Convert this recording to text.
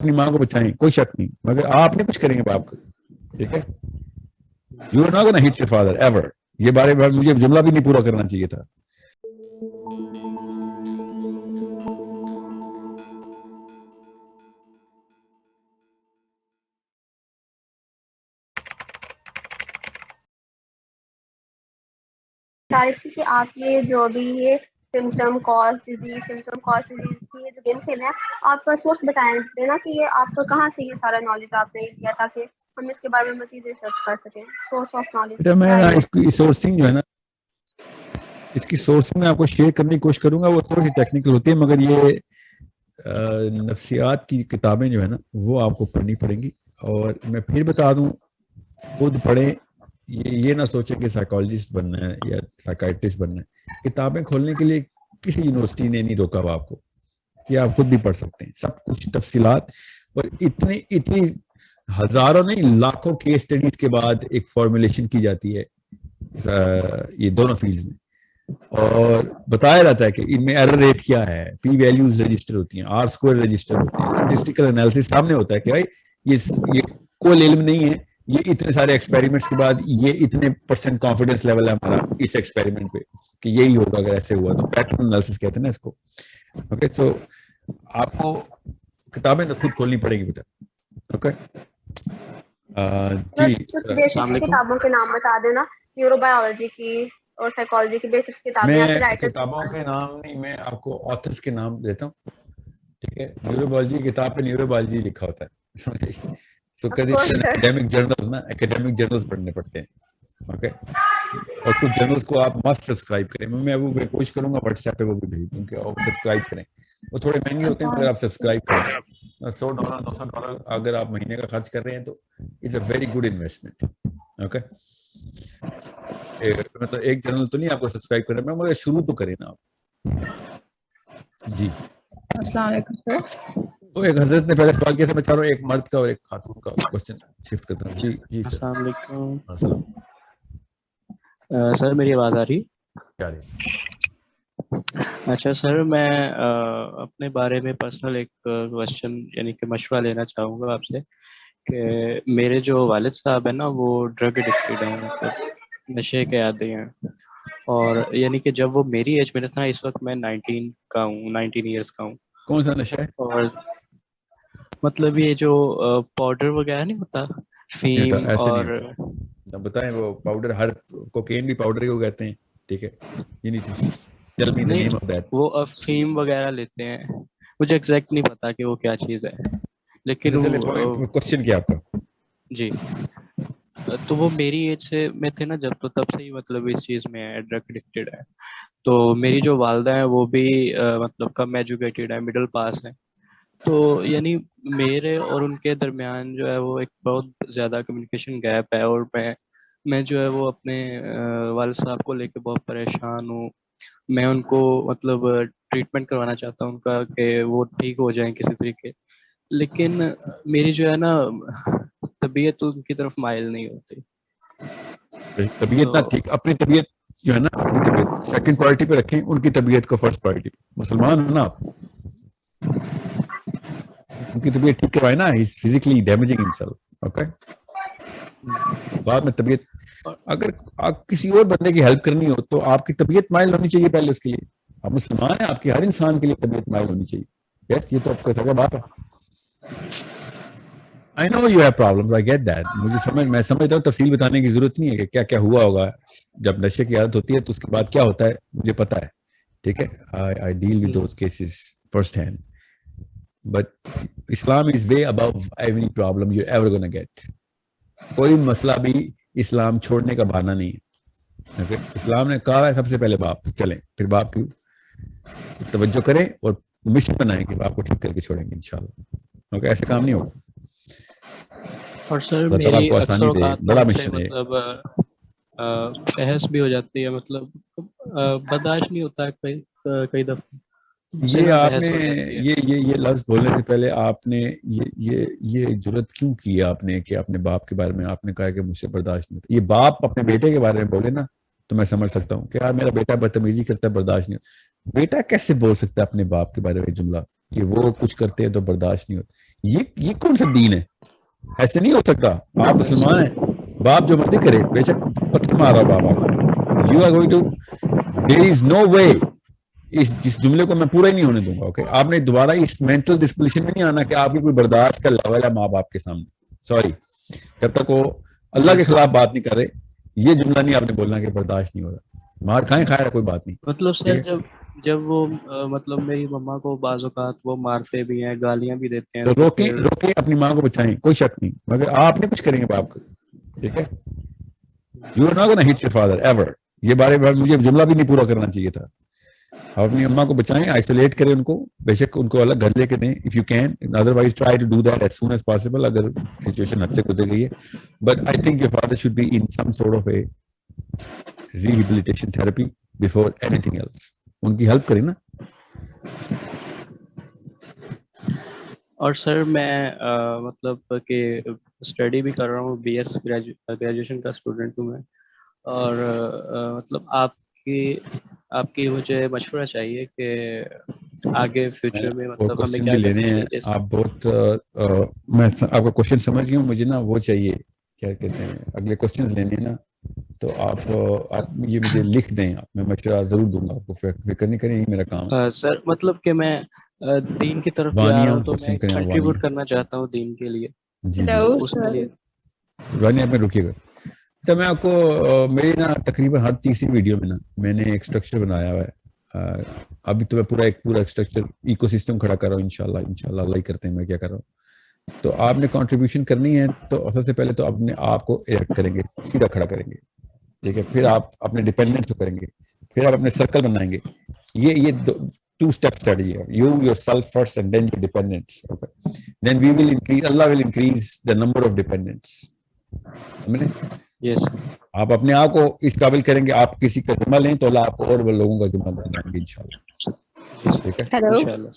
اپنی ماں کو بچائیں, کوئی شک نہیں, مگر آپ نہیں کچھ کریں گے باپ کا, ٹھیک ہے. You are not gonna hit your father ever. یہ بارے میں مجھے جملہ بھی نہیں پورا کرنا چاہیے تھا. تھی کہ آپ یہ جو بھی یہ سمٹم کاز ڈیزیز کی جو گیم کھیل رہے ہیں, آپ کا سورس بتائیں دینا کہ یہ آپ کو کہاں سے یہ سارا نالج آپ نے لیا, تاکہ ہم اس کے بارے میں مزید ریسرچ کر سکیں. سورس آف نالج بیٹا میں نا اس کی سورسنگ جو ہے نا, اس کی سورسنگ میں آپ کو شیئر کرنے کی کوشش کروں گا. وہ تھوڑی سی ٹیکنیکل ہوتی ہے, مگر یہ نفسیات کی کتابیں جو ہے نا وہ آپ کو پڑھنی پڑیں گی. اور میں پھر بتا دوں, خود پڑھیں, یہ نہ سوچیں کہ سائیکالوجسٹ بننا ہے یا سائیکائٹرسٹ بننا ہے. کتابیں کھولنے کے لیے کسی یونیورسٹی نے نہیں روکا ہوا آپ کو, یہ آپ خود بھی پڑھ سکتے ہیں سب کچھ تفصیلات. اور اتنی ہزاروں نہیں لاکھوں کیس اسٹڈیز کے بعد ایک فارمولیشن کی جاتی ہے یہ دونوں فیلڈز میں, اور بتایا جاتا ہے کہ ان میں ایرر ریٹ کیا ہے, پی ویلیوز رجسٹر ہوتی ہیں, آر اسکوئر رجسٹر ہوتے ہیں, اسٹیٹسٹیکل انالیسس سامنے ہوتا ہے کہ بھائی یہ کوئی علم نہیں ہے, یہ اتنے سارے ایکسپیریمنٹس کے بعد یہ اتنے % کانفیڈنس لیول ہے ہمارا اس ایکسپیریمنٹ پہ کہ یہی ہوگا اگر ایسے ہوا تو. پیٹرن انالیسس کہتے ہیں نا اس کو. اوکے, سو آپ کو کتابیں تو خود کھولنی پڑے گی بیٹا. اوکے جی, السلام علیکم. کتابوں کے نام بتا دینا, نیورو بایولوجی کی اور سائیکالوجی کی بیسک کتابیں. میں کتابوں کے نام نہیں, میں آپ کو آتھرس کے نام دیتا ہوں, ٹھیک ہے. نیورو بایولوجی کی کتاب پہ نیورو بایولوجی لکھا ہوتا ہے, سو اکیڈیمک جرنلز نا, اکیڈیمک جرنلز پڑھنے پڑتے ہیں. اوکے, اور کچھ جرنلز کو آپ مست سبسکرائب کریں. میں وہ کوشش کروں گا واٹس ایپ پہ وہ بھی بھیج دوں کہ آپ سبسکرائب کریں. وہ تھوڑے مہنگے ہوتے ہیں مگر آپ سبسکرائب کریں. $100 $200 اگر آپ مہینے کا خرچ کر رہے ہیں تو it's a very good investment. Okay, مطلب ایک جرنل تو نہیں آپ کو سبسکرائب کرنا, میں مگر شروع تو کریں نا آپ. جی السلام علیکم سر. تو ایک حضرت نے پہلے سوال کیا تھا, میں چاہ رہا ہوں ایک مرد کا اور ایک خاتون کا کوشچن شفٹ کرتا ہوں. جی جی سر. السلام علیکم. السلام. سر میری آواز آ رہی؟ کیا رہی؟ اچھا سر, میں اپنے بارے میں پرسنل ایک کوشچن یعنی کہ مشورہ لینا چاہوں گا آپ سے کہ میرے جو والد صاحب ہیں نا وہ ڈرگ ایڈکٹیڈ ہیں, مطلب نشے کے عادی ہیں. اور یعنی کہ جب وہ میری ایج میں تھا, اس وقت میں 19 کا ہوں, 19 ایئرس کا ہوں. کون سا نشہ ہے؟ اور مطلب یہ جو پاؤڈر وغیرہ نہیں ہوتا, فیم, ایسے اور نہیں ہوتا, بتائیں وہ پاؤڈر, ہر کوکین بھی پاؤڈر ہی کو کہتے ہیں, ٹھیک ہے. یہ نہیں, وہ افیم وغیرہ لیتے ہیں, مجھے ایگزیکٹ نہیں پتا کہ وہ کیا چیز ہے, لیکن کوشچن کیا آپ کا؟ جی, تو وہ میری ایج سے میں تھے نا جب, تو تب سے ہی مطلب اس چیز میں ڈرگ ایڈکٹیڈ ہے. تو میری جو والدہ ہیں وہ بھی مطلب کم ایجوکیٹڈ ہے, مڈل پاس ہے. تو یعنی میرے اور ان کے درمیان جو ہے وہ ایک بہت زیادہ کمیونیکیشن گیپ ہے, اور میں جو ہے وہ اپنے والد صاحب کو لے کے بہت پریشان ہوں. میں ان کو مطلب ٹریٹمنٹ کروانا چاہتا ہوں ان کا کہ وہ ٹھیک ہو جائیں کسی طریقے, لیکن میری جو ہے نا طبیعت ان کی طرف مائل نہیں ہوتی. طبیعت نہ ٹھیک, اپنی طبیعت جو ہے نا, اپنی طبیعت سیکنڈ پرائرٹی پہ رکھیں, ان کی طبیعت کو فرسٹ پرائرٹی پہ. مسلمان ہیں نا آپ, ان کی طبیعت ٹھیک کروائے نا, he is physically damaging himself. Okay, بعد میں طبیعت, اگر آپ کسی اور بندے کی ہیلپ کرنی ہو تو آپ کی طبیعت مائل ہونی چاہیے پہلے اس کے لیے. آپ مسلمان ہیں, آپ کی ہر انسان کے لیے طبیعت مائل ہونی چاہیے. یس, یہ تو آپ کا سگا بات ہے. I know you have problems, I get that. میں سمجھتا ہوں, تفصیل بتانے کی ضرورت نہیں ہے کہ کیا کیا ہوا ہوگا جب نشے کی عادت ہوتی ہے, تو اس کے بعد کیا ہوتا ہے مجھے پتا ہے, ٹھیک ہے. I deal with those cases first hand. But Islam is way above every problem you're ever gonna get. کوئی مسئلہ بھی اسلام چھوڑنے کا بہانہ نہیں ہے. Okay? اسلام نے کہا ہے سب سے پہلے باپ چلیں, پھر باپ کی توجہ کریں اور مشن بنائیں کہ باپ کو ٹھیک کر کے چھوڑیں گے انشاءاللہ. اوکے, ایسے کام نہیں ہوگا. اور سر میری اکثر اوقات بڑا سے مشن ہے. مطلب بحث بھی ہو جاتی ہے, مطلب برداشت نہیں ہوتا ہے کئی دفعہ. یہ آپ نے یہ لفظ بولنے سے پہلے آپ نے یہ جرات کیوں کی آپ نے کہ اپنے باپ کے بارے میں آپ نے کہا کہ مجھ سے برداشت نہیں ہوتا. یہ باپ اپنے بیٹے کے بارے میں بولے نا تو میں سمجھ سکتا ہوں کہ یار میرا بیٹا بدتمیزی کرتا ہے, برداشت نہیں ہوتا. بیٹا کیسے بول سکتا ہے اپنے باپ کے بارے میں جملہ کہ وہ کچھ کرتے ہیں تو برداشت نہیں ہوتا؟ یہ کون سا دین ہے؟ ایسے نہیں ہو سکتا. آپ مسلمان ہیں, باپ جو مرضی کرے, بے شک پتھر مارا بابا کو, یو آر گوئنگ ٹو, دیر از نو وے. اس جملے کو میں پورا ہی نہیں ہونے دوں گا. اوکے, آپ نے دوبارہ اس مینٹل ڈسپوزیشن میں نہیں آنا کہ آپ کی کوئی برداشت کا لیول ہے ماں باپ کے سامنے. سوری, جب تک وہ اللہ کے خلاف بات نہیں کر رہے, یہ جملہ نہیں آپ نے بولنا کہ برداشت نہیں ہو رہا. مار کھائیں خیر کوئی بات نہیں. مطلب سر جب وہ مطلب میری مما کو بعض اوقات وہ مارتے بھی ہیں, گالیاں بھی دیتے ہیں, تو روکیں اپنی ماں کو بچائیں, کوئی شک نہیں, مگر آپ نہیں کچھ کریں گے باپ کو. ٹھیک ہے, you are not gonna hit your father ever. یہ بارے میں مجھے جملہ بھی نہیں پورا کرنا چاہیے تھا. آپ اپنی اماں کو بچائیں, آئسولیٹ کریں ان کو, بے شک ان کو الگ گھر لے کے دیں if you can, otherwise try to do that as soon as possible اگر سچویشن حد سے گزر گئی ہے. But I think your father should be in some sort of a rehabilitation therapy before anything else. ان کی help کریں نا. اور سر میں مطلب کہ اسٹڈی بھی کر رہا ہوں, بی ایس گریجویشن کا اسٹوڈنٹ ہوں میں, اور مطلب آپ کی مجھے مشورہ چاہیے کہ آگے فیوچر میں اور مطلب ہمیں کوشچن کیا بھی لینے کرنا ہیں. چاہیے. آپ بہت میں آپ کا کوشچن سمجھ گیا ہوں. مجھے نا وہ چاہیے, کیا کہتے ہیں, اگلے کوشچنز لینے ہیں نا, تو آپ یہ مجھے لکھ دیں, میں مشورہ ضرور دوں گا آپ کو. فکر نہیں کریں, یہ میرا کام ہے. سر مطلب کہ میں دین کی طرف جا رہا وانیہ ہوں تو میں کوشچن کریں. آپ کنٹریبیوٹ وانیہ, کرنا چاہتا ہوں دین کے لیے. جی جی, ہیلو اس کے سر. لیے وانیہ آپ میں رکیے گا. تو میں آپ کو میری نا تقریباً ہر تیسری ویڈیو میں نا میں نے ایک اسٹرکچر بنایا ہوا ہے. ابھی تو میں پورا اسٹرکچر ایکو سسٹم کھڑا کر رہا ہوں. انشاءاللہ اللہ ہی کرتے ہیں میں کیا کر رہا ہوں. تو آپ نے کنٹریبیوشن کرنی ہے تو سب سے پہلے تو اپنے آپ کو ایڈ کریں گے, سیدھا کھڑا کریں گے. ٹھیک ہے, پھر آپ اپنے ڈیپینڈنٹس کو کریں گے, پھر آپ اپنے سرکل بنائیں گے. یہ 2 اسٹیپ اسٹریٹجی ہے. You yourself first and then your dependents. Then we will increase, Allah will increase the number of dependents. Yes آپ اپنے آپ کو اس قابل کریں گے, آپ کسی کا ذمہ لیں تو اللہ آپ کو اور لوگوں کا ذمہ دیں گے انشاءاللہ. ٹھیک ہے, ہیلو. انشاءاللہ.